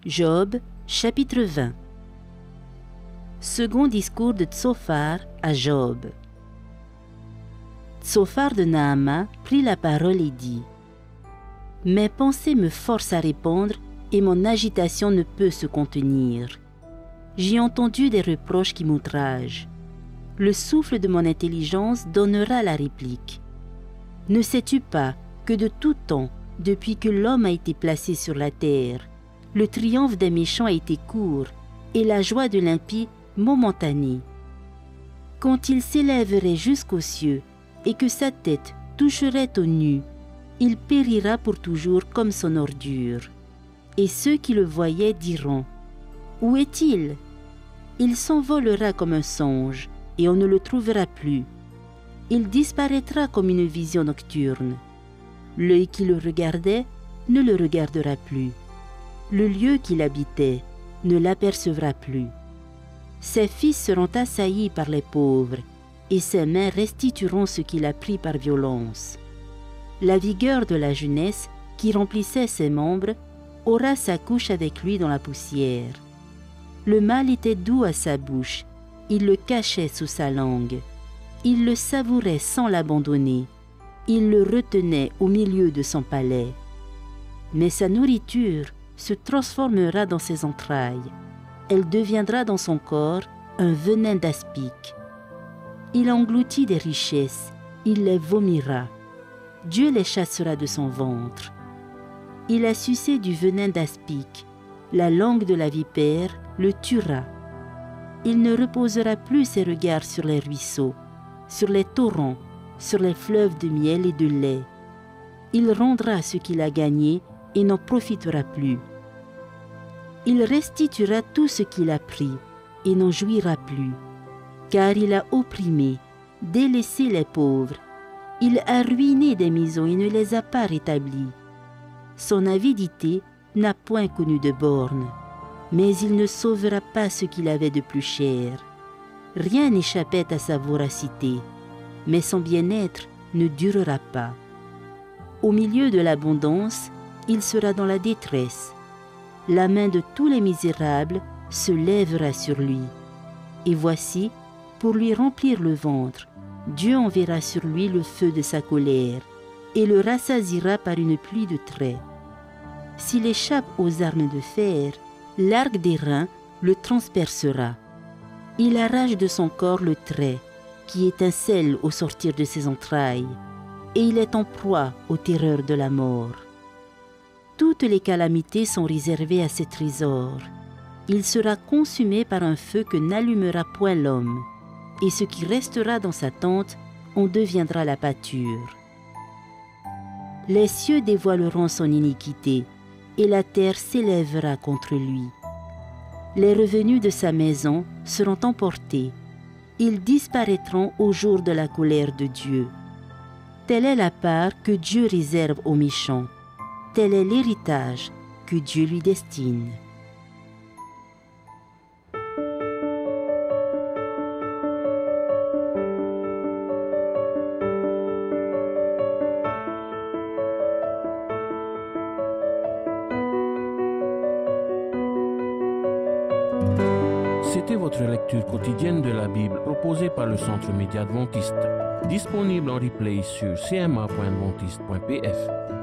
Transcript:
Job, chapitre 20. Second discours de Tsophar à Job. Tsophar de Naama prit la parole et dit : Mes pensées me forcent à répondre et mon agitation ne peut se contenir. J'ai entendu des reproches qui m'outragent. Le souffle de mon intelligence donnera la réplique. Ne sais-tu pas que de tout temps, depuis que l'homme a été placé sur la terre, le triomphe des méchants a été court et la joie de l'impie momentanée. Quand il s'élèverait jusqu'aux cieux et que sa tête toucherait aux nues, il périra pour toujours comme son ordure. Et ceux qui le voyaient diront : Où est-il ? Il s'envolera comme un songe et on ne le trouvera plus. Il disparaîtra comme une vision nocturne. L'œil qui le regardait ne le regardera plus. Le lieu qu'il habitait ne l'apercevra plus. Ses fils seront assaillis par les pauvres, et ses mains restitueront ce qu'il a pris par violence. La vigueur de la jeunesse qui remplissait ses membres aura sa couche avec lui dans la poussière. Le mal était doux à sa bouche, il le cachait sous sa langue. Il le savourait sans l'abandonner, il le retenait au milieu de son palais. Mais sa nourriture se transformera dans ses entrailles. Elle deviendra dans son corps un venin d'aspic. Il engloutit des richesses, il les vomira. Dieu les chassera de son ventre. Il a sucé du venin d'aspic. La langue de la vipère le tuera. Il ne reposera plus ses regards sur les ruisseaux, sur les torrents, sur les fleuves de miel et de lait. Il rendra ce qu'il a gagné et n'en profitera plus. Il restituera tout ce qu'il a pris et n'en jouira plus, car il a opprimé, délaissé les pauvres. Il a ruiné des maisons et ne les a pas rétablies. Son avidité n'a point connu de borne, mais il ne sauvera pas ce qu'il avait de plus cher. Rien n'échappait à sa voracité, mais son bien-être ne durera pas. Au milieu de l'abondance, il sera dans la détresse. La main de tous les misérables se lèvera sur lui. Et voici, pour lui remplir le ventre, Dieu enverra sur lui le feu de sa colère et le rassasiera par une pluie de traits. S'il échappe aux armes de fer, l'arc d'airain le transpercera. Il arrache de son corps le trait qui étincelle au sortir de ses entrailles, et il est en proie aux terreurs de la mort. Toutes les calamités sont réservées à ses trésors. Il sera consumé par un feu que n'allumera point l'homme, et ce qui restera dans sa tente en deviendra la pâture. Les cieux dévoileront son iniquité, et la terre s'élèvera contre lui. Les revenus de sa maison seront emportés. Ils disparaîtront au jour de la colère de Dieu. Telle est la part que Dieu réserve aux méchants. Tel est l'héritage que Dieu lui destine. C'était votre lecture quotidienne de la Bible proposée par le Centre Média Adventiste, disponible en replay sur cma.adventiste.pf.